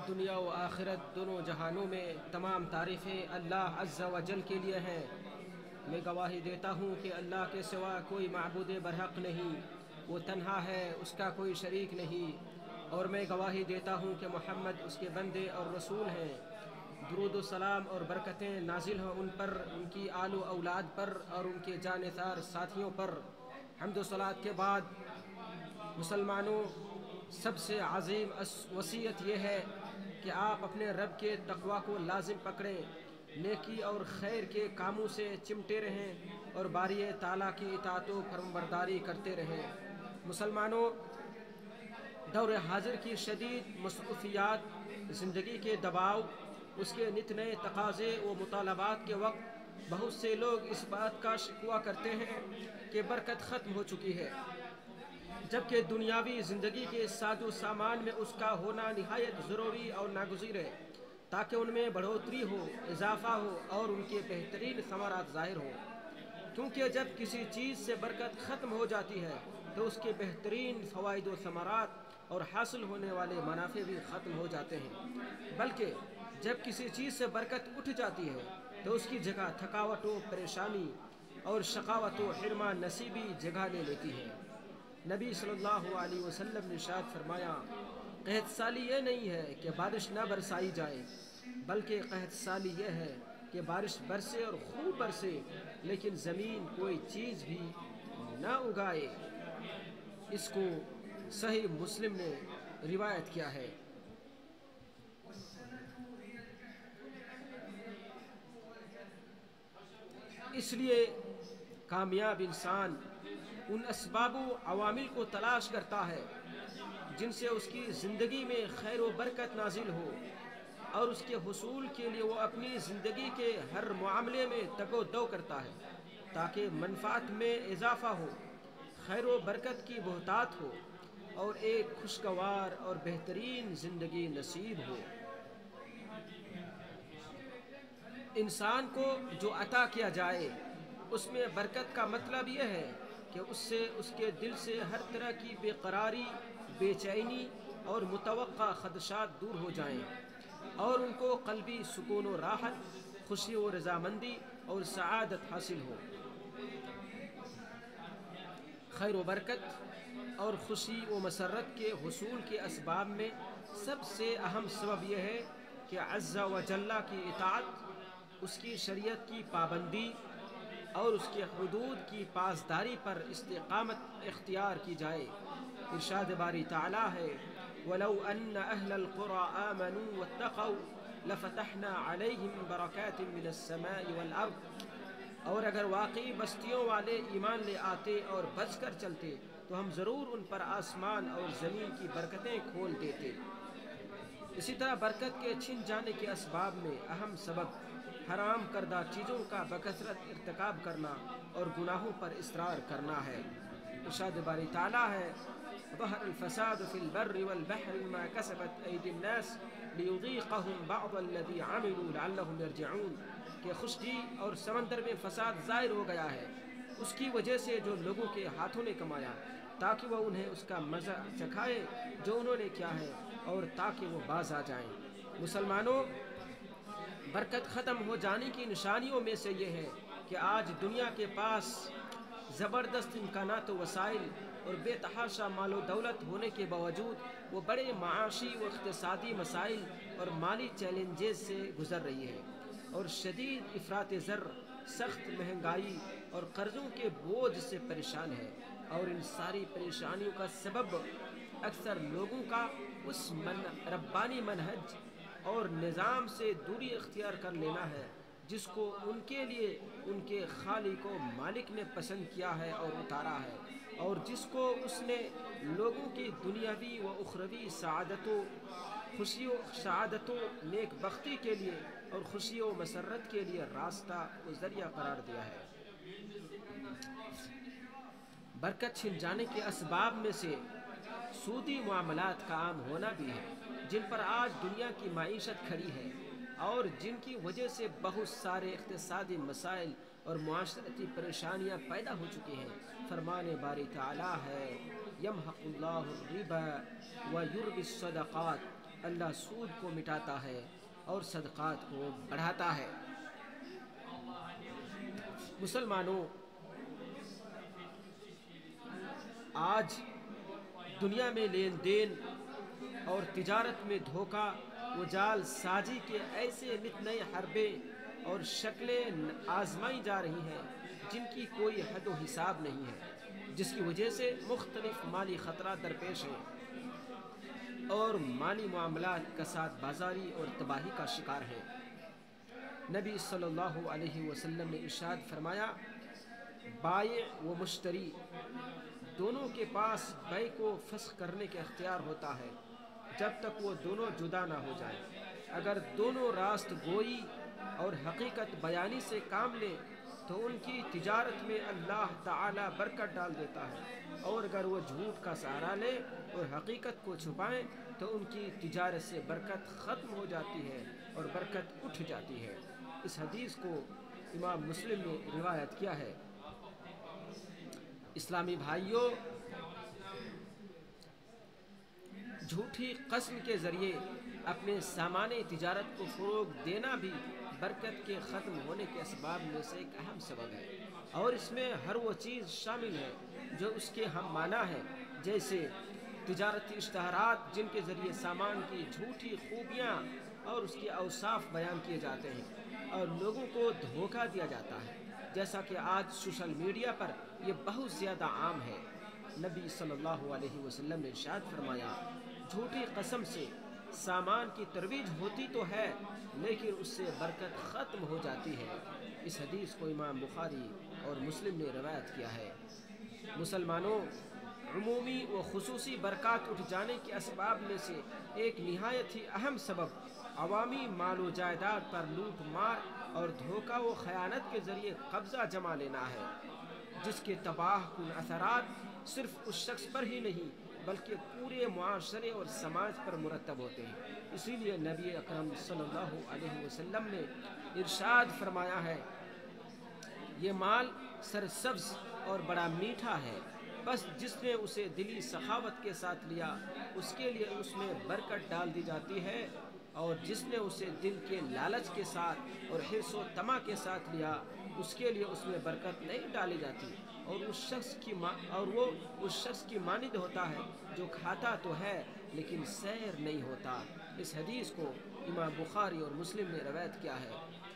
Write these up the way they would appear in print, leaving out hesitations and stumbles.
دنیا و آخرت دونوں جہانوں میں تمام تعریفیں اللہ عز و جل کے لیے ہیں۔ میں گواہی دیتا ہوں کہ اللہ کے سوا کوئی معبود برحق نہیں، وہ تنہا ہے، اس کا کوئی شریک نہیں، اور میں گواہی دیتا ہوں کہ محمد اس کے بندے اور رسول ہیں۔ درود و سلام اور برکتیں نازل ہوں ان پر، ان کی آل و اولاد پر اور ان کے جانثار ساتھیوں پر۔ حمد و صلوات کے بعد مسلمانوں، سب سے عظیم وصیت یہ ہے کہ آپ اپنے رب کے تقوی کو لازم پکڑیں، نیکی اور خیر کے کاموں سے چمٹے رہیں اور باری تعالیٰ کی اطاعت و فرمانبرداری کرتے رہیں۔ مسلمانوں، دور حاضر کی شدید مصروفیات، زندگی کے دباؤ، اس کے نت نئے تقاضے و مطالبات کے وقت بہت سے لوگ اس بات کا شکوہ کرتے ہیں کہ برکت ختم ہو چکی ہے، جبکہ دنیاوی زندگی کے ساز و سامان میں اس کا ہونا نہایت ضروری اور ناگزیر ہے، تاکہ ان میں بڑھوتری ہو، اضافہ ہو اور ان کے بہترین ثمرات ظاہر ہوں۔ کیونکہ جب کسی چیز سے برکت ختم ہو جاتی ہے تو اس کے بہترین فوائد و ثمرات اور حاصل ہونے والے منافع بھی ختم ہو جاتے ہیں، بلکہ جب کسی چیز سے برکت اٹھ جاتی ہے تو اس کی جگہ تھکاوٹ و پریشانی اور شقاوت و حرمان نصیبی جگہ لے لیتی ہے۔ نبی صلی اللہ علیہ وسلم نے ارشاد فرمایا، قحط سالی یہ نہیں ہے کہ بارش نہ برسائی جائے، بلکہ قحط سالی یہ ہے کہ بارش برسے اور خوب برسے لیکن زمین کوئی چیز بھی نہ اگائے۔ اس کو صحیح مسلم نے روایت کیا ہے۔ اس لیے کامیاب انسان ان اسباب و عوامل کو تلاش کرتا ہے جن سے اس کی زندگی میں خیر و برکت نازل ہو، اور اس کے حصول کے لیے وہ اپنی زندگی کے ہر معاملے میں تگ و دو کرتا ہے تاکہ منفعت میں اضافہ ہو، خیر و برکت کی بہتات ہو اور ایک خوشگوار اور بہترین زندگی نصیب ہو۔ انسان کو جو عطا کیا جائے اس میں برکت کا مطلب یہ ہے کہ اس سے اس کے دل سے ہر طرح کی بے قراری، بے چینی اور متوقع خدشات دور ہو جائیں اور ان کو قلبی سکون و راحت، خوشی و رضامندی اور سعادت حاصل ہو۔ خیر و برکت اور خوشی و مسرت کے حصول کے اسباب میں سب سے اہم سبب یہ ہے کہ عز و جل کی اطاعت، اس کی شریعت کی پابندی اور اس کے حدود کی پاسداری پر استقامت اختیار کی جائے۔ ارشاد باری تعالیٰ ہے، وَلَوْ أَنَّ أَهْلَ الْقُرَىٰ آمَنُوا وَاتَّقَوْا لَفَتَحْنَا عَلَيْهِمْ بَرَكَاتٍ مِّنَ السَّمَاءِ وَالْأَرْضِ۔ اور اگر واقعی بستیوں والے ایمان لے آتے اور بچ کر چلتے تو ہم ضرور ان پر آسمان اور زمین کی برکتیں کھول دیتے۔ اسی طرح برکت کے چھن جانے کے اسباب میں اہم سبب حرام کردہ چیزوں کا بکثرت ارتکاب کرنا اور گناہوں پر اصرار کرنا ہے۔ ارشاد باری تعالیٰ ہے، ظہر الفساد فی البر والبحر بما کسبت ایدی الناس لیذیقہم بعض الذی عملوا لعلہم یرجعون، کہ خشکی اور سمندر میں فساد ظاہر ہو گیا ہے اس کی وجہ سے جو لوگوں کے ہاتھوں نے کمایا، تاکہ وہ انہیں اس کا مزہ چکھائے جو انہوں نے کیا ہے اور تاکہ وہ باز آ جائیں۔ مسلمانوں، برکت ختم ہو جانے کی نشانیوں میں سے یہ ہے کہ آج دنیا کے پاس زبردست امکانات و وسائل اور بے تحاشا مال و دولت ہونے کے باوجود وہ بڑے معاشی و اقتصادی مسائل اور مالی چیلنجز سے گزر رہی ہے اور شدید افراط زر، سخت مہنگائی اور قرضوں کے بوجھ سے پریشان ہے، اور ان ساری پریشانیوں کا سبب اکثر لوگوں کا اس ربانی منہج اور نظام سے دوری اختیار کر لینا ہے جس کو ان کے لیے ان کے خالق و مالک نے پسند کیا ہے اور اتارا ہے، اور جس کو اس نے لوگوں کی دنیاوی و اخروی سعادت و نیک بختی کے لیے اور خوشی و مسرت کے لیے راستہ و ذریعہ قرار دیا ہے۔ برکت چھن جانے کے اسباب میں سے سودی معاملات کا عام ہونا بھی ہے، جن پر آج دنیا کی معیشت کھڑی ہے اور جن کی وجہ سے بہت سارے اقتصادی مسائل اور معاشرتی پریشانیاں پیدا ہو چکی ہیں۔ فرمان باری تعالیٰ ہے، یمحق اللہ الربا ویربی الصدقات، اللہ سود کو مٹاتا ہے اور صدقات کو بڑھاتا ہے۔ مسلمانوں، آج دنیا میں لین دین اور تجارت میں دھوکہ و جال سازی کے ایسے نت نئے حربے اور شکلیں آزمائی جا رہی ہیں جن کی کوئی حد و حساب نہیں ہے، جس کی وجہ سے مختلف مالی خطرات درپیش ہیں اور مالی معاملات کساد بازاری اور تباہی کا شکار ہیں۔ نبی صلی اللہ علیہ وسلم نے ارشاد فرمایا، بائع و مشتری دونوں کے پاس بیع کو فسخ کرنے کا اختیار ہوتا ہے جب تک وہ دونوں جدا نہ ہو جائیں۔ اگر دونوں راست گوئی اور حقیقت بیانی سے کام لیں تو ان کی تجارت میں اللہ تعالی برکت ڈال دیتا ہے، اور اگر وہ جھوٹ کا سہارا لیں اور حقیقت کو چھپائیں تو ان کی تجارت سے برکت ختم ہو جاتی ہے اور برکت اٹھ جاتی ہے۔ اس حدیث کو امام مسلم نے روایت کیا ہے۔ اسلامی بھائیوں، جھوٹی قسم کے ذریعے اپنے سامان تجارت کو فروغ دینا بھی برکت کے ختم ہونے کے اسباب میں سے ایک اہم سبب ہے، اور اس میں ہر وہ چیز شامل ہے جو اس کے ہم معنی ہے، جیسے تجارتی اشتہارات جن کے ذریعے سامان کی جھوٹی خوبیاں اور اس کے اوصاف بیان کیے جاتے ہیں اور لوگوں کو دھوکہ دیا جاتا ہے، جیسا کہ آج سوشل میڈیا پر یہ بہت زیادہ عام ہے۔ نبی صلی اللہ علیہ وسلم نے ارشاد فرمایا، جھوٹی قسم سے سامان کی ترویج ہوتی تو ہے لیکن اس سے برکت ختم ہو جاتی ہے۔ اس حدیث کو امام بخاری اور مسلم نے روایت کیا ہے۔ مسلمانوں، عمومی و خصوصی برکات اٹھ جانے کے اسباب میں سے ایک نہایت ہی اہم سبب عوامی مال و جائیداد پر لوٹ مار اور دھوکہ و خیانت کے ذریعے قبضہ جما لینا ہے، جس کے تباہ کن اثرات صرف اس شخص پر ہی نہیں بلکہ پورے معاشرے اور سماج پر مرتب ہوتے ہیں۔ اسی لیے نبی اکرم صلی اللہ علیہ وسلم نے ارشاد فرمایا ہے، یہ مال سرسبز اور بڑا میٹھا ہے، بس جس نے اسے دلی سخاوت کے ساتھ لیا اس کے لیے اس میں برکت ڈال دی جاتی ہے، اور جس نے اسے دل کے لالچ کے ساتھ اور حرص و طمع کے ساتھ لیا اس کے لیے اس میں برکت نہیں ڈالی جاتی، اور وہ اس شخص کی مانند ہوتا ہے جو کھاتا تو ہے لیکن سیر نہیں ہوتا۔ اس حدیث کو امام بخاری اور مسلم نے روایت کیا ہے۔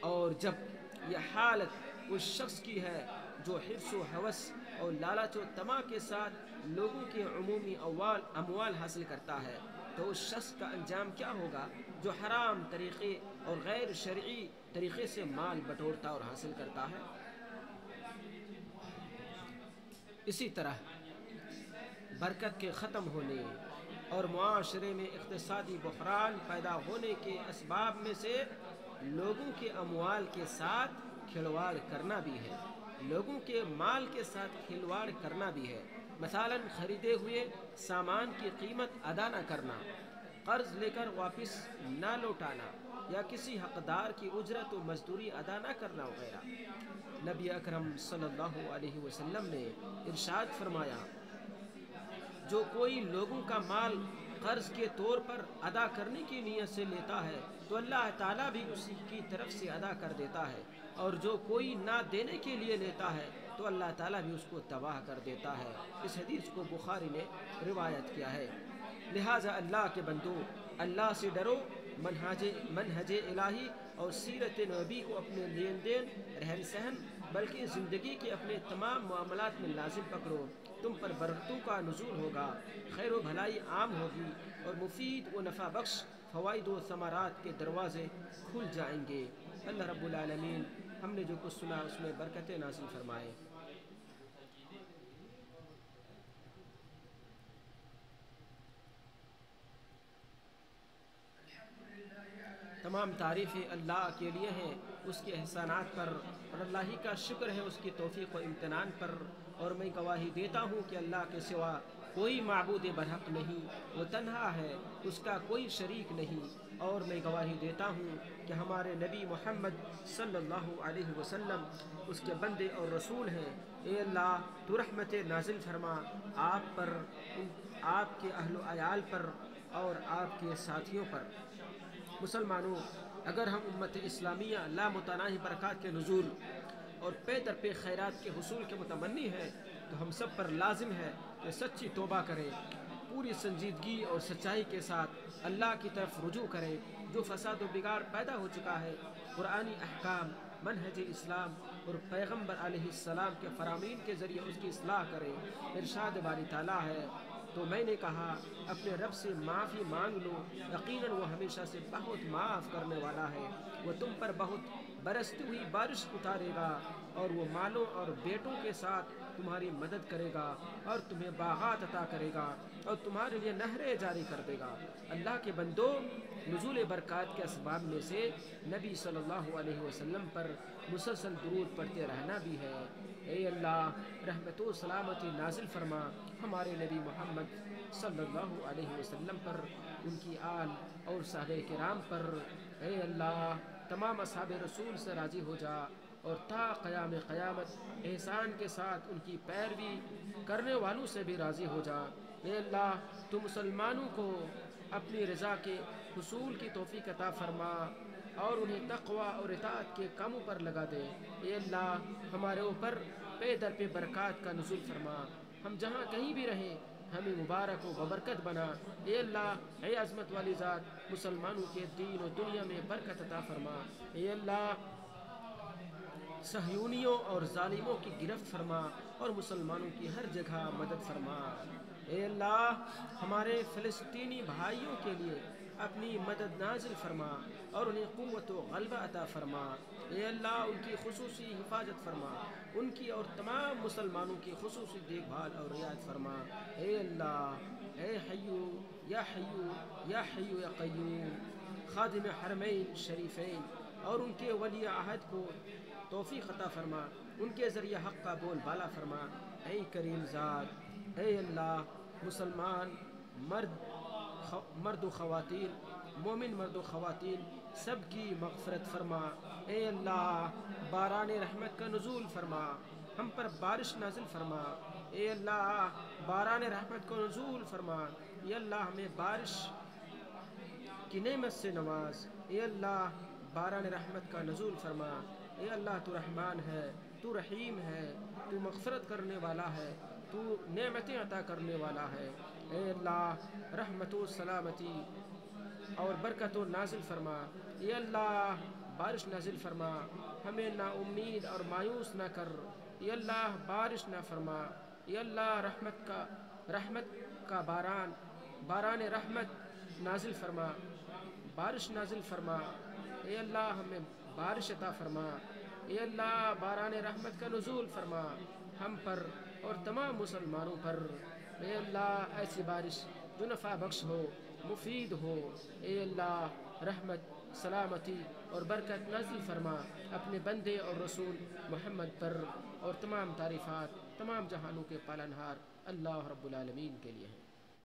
اور جب یہ حالت اس شخص کی ہے جو حرص و ہوس اور لالچ و طمع کے ساتھ لوگوں کے عمومی اموال حاصل کرتا ہے تو اس شخص کا انجام کیا ہوگا جو حرام طریقے اور غیر شرعی طریقے سے مال بٹورتا اور حاصل کرتا ہے۔ اسی طرح برکت کے ختم ہونے اور معاشرے میں اقتصادی بحران پیدا ہونے کے اسباب میں سے لوگوں کے اموال کے ساتھ کھلواڑ کرنا بھی ہے، لوگوں کے مال کے ساتھ کھلواڑ کرنا بھی ہے۔ مثلاً خریدے ہوئے سامان کی قیمت ادا نہ کرنا، قرض لے کر واپس نہ لوٹانا، یا کسی حقدار کی اجرت و مزدوری ادا نہ کرنا وغیرہ۔ نبی اکرم صلی اللہ علیہ وسلم نے ارشاد فرمایا، جو کوئی لوگوں کا مال قرض کے طور پر ادا کرنے کی نیت سے لیتا ہے تو اللہ تعالیٰ بھی اسی کی طرف سے ادا کر دیتا ہے، اور جو کوئی نہ دینے کے لیے لیتا ہے تو اللہ تعالیٰ بھی اس کو تباہ کر دیتا ہے۔ اس حدیث کو بخاری نے روایت کیا ہے۔ لہٰذا اللہ کے بندو، اللہ سے ڈرو، منہج الہی اور سیرت نبی کو اپنے لین دین، رہن سہن، بلکہ زندگی کے اپنے تمام معاملات میں لازم پکڑو۔ تم پر برکتوں کا نزول ہوگا، خیر و بھلائی عام ہوگی، اور مفید و نفع بخش فوائد و ثمرات کے دروازے کھل جائیں گے۔ اللہ رب العالمین ہم نے جو کچھ سنا اس میں برکتیں نازل فرمائے۔ تمام تعریفیں اللہ کے لیے ہیں، اس کے احسانات پر، اور اللہ ہی کا شکر ہے اس کی توفیق و امتنان پر، اور میں گواہی دیتا ہوں کہ اللہ کے سوا کوئی معبود برحق نہیں، وہ تنہا ہے، اس کا کوئی شریک نہیں، اور میں گواہی دیتا ہوں کہ ہمارے نبی محمد صلی اللہ علیہ وسلم اس کے بندے اور رسول ہیں۔ اے اللہ، تو رحمت نازل فرما آپ پر، آپ کے اہل و عیال پر، اور آپ کے ساتھیوں پر۔ مسلمانوں، اگر ہم امت اسلامیہ لامتناہی برکات کے نزول اور پے در پے خیرات کے حصول کے متمنی ہیں تو ہم سب پر لازم ہے کہ سچی توبہ کریں، پوری سنجیدگی اور سچائی کے ساتھ اللہ کی طرف رجوع کریں۔ جو فساد و بگاڑ پیدا ہو چکا ہے، قرآنی احکام، منہج اسلام اور پیغمبر علیہ السلام کے فرامین کے ذریعے اس کی اصلاح کریں۔ ارشاد باری تعالیٰ ہے، تو میں نے کہا اپنے رب سے معافی مانگ لو، یقیناً وہ ہمیشہ سے بہت معاف کرنے والا ہے۔ وہ تم پر بہت برستی ہوئی بارش اتارے گا اور وہ مالوں اور بیٹوں کے ساتھ تمہاری مدد کرے گا اور تمہیں باغات عطا کرے گا اور تمہارے لیے نہریں جاری کر دے گا۔ اللہ کے بندو، نزول برکات کے اسباب میں سے نبی صلی اللہ علیہ وسلم پر مسلسل درود پڑھتے رہنا بھی ہے۔ اے اللہ، رحمت و سلامتی نازل فرما ہمارے نبی محمد صلی اللہ علیہ وسلم پر، ان کی آل اور صحابہ کرام پر۔ اے اللہ، تمام اصحاب رسول سے راضی ہو جا اور تا قیام قیامت احسان کے ساتھ ان کی پیروی کرنے والوں سے بھی راضی ہو جا۔ اے اللہ، تو مسلمانوں کو اپنی رضا کے حصول کی توفیق عطا فرما اور انہیں تقوی اور اطاعت کے کاموں پر لگا دے۔ اے اللہ، ہمارے اوپر پے در پے برکات کا نزول فرما، ہم جہاں کہیں بھی رہیں ہمیں مبارک و ببرکت بنا۔ اے اللہ، اے عظمت والی ذات، مسلمانوں کے دین و دنیا میں برکت عطا فرما۔ اے اللہ، صہیونیوں اور ظالموں کی گرفت فرما اور مسلمانوں کی ہر جگہ مدد فرما۔ اے اللہ، ہمارے فلسطینی بھائیوں کے لیے اپنی مدد نازل فرما اور انہیں قوت و غلبہ عطا فرما۔ اے اللہ، ان کی خصوصی حفاظت فرما، ان کی اور تمام مسلمانوں کی خصوصی دیکھ بھال اور رعایت فرما۔ اے اللہ، اے حیو یا حیو یا حیو یا قیوم، خادم حرمین شریفین اور ان کے ولی عہد کو توفیق عطا فرما، ان کے ذریعے حق کا بول بالا فرما۔ اے کریم ذات، اے اللہ، مسلمان مرد و خواتین، مومن مرد و خواتین سب کی مغفرت فرما۔ اے اللہ، باران رحمت کا نزول فرما، ہم پر بارش نازل فرما۔ اے اللہ، باران رحمت کو نزول فرما۔ اے اللہ، ہمیں بارش کی نعمت سے نواز۔ اے اللہ، باران رحمت کا نزول فرما۔ اے اللہ، تو رحمان ہے، تو رحیم ہے، تو مغفرت کرنے والا ہے، تو نعمتیں عطا کرنے والا ہے۔ اے اللہ، رحمت و سلامتی اور برکت و نازل فرما۔ اے اللہ، بارش نازل فرما، ہمیں نا امید اور مایوس نہ کر۔ اے اللہ، بارش نہ فرما۔ اے اللہ، رحمت کا باران رحمت نازل فرما، بارش نازل فرما۔ اے اللہ، ہمیں بارش عطا فرما۔ اے اللہ، باران رحمت کا نزول فرما ہم پر اور تمام مسلمانوں پر۔ اے اللہ، ایسی بارش جو نفع بخش ہو، مفید ہو۔ اے اللہ، رحمت، سلامتی اور برکت نازل فرما اپنے بندے اور رسول محمد پر، اور تمام تعریفات تمام جہانوں کے پالنہار اللہ رب العالمین کے لیے ہیں۔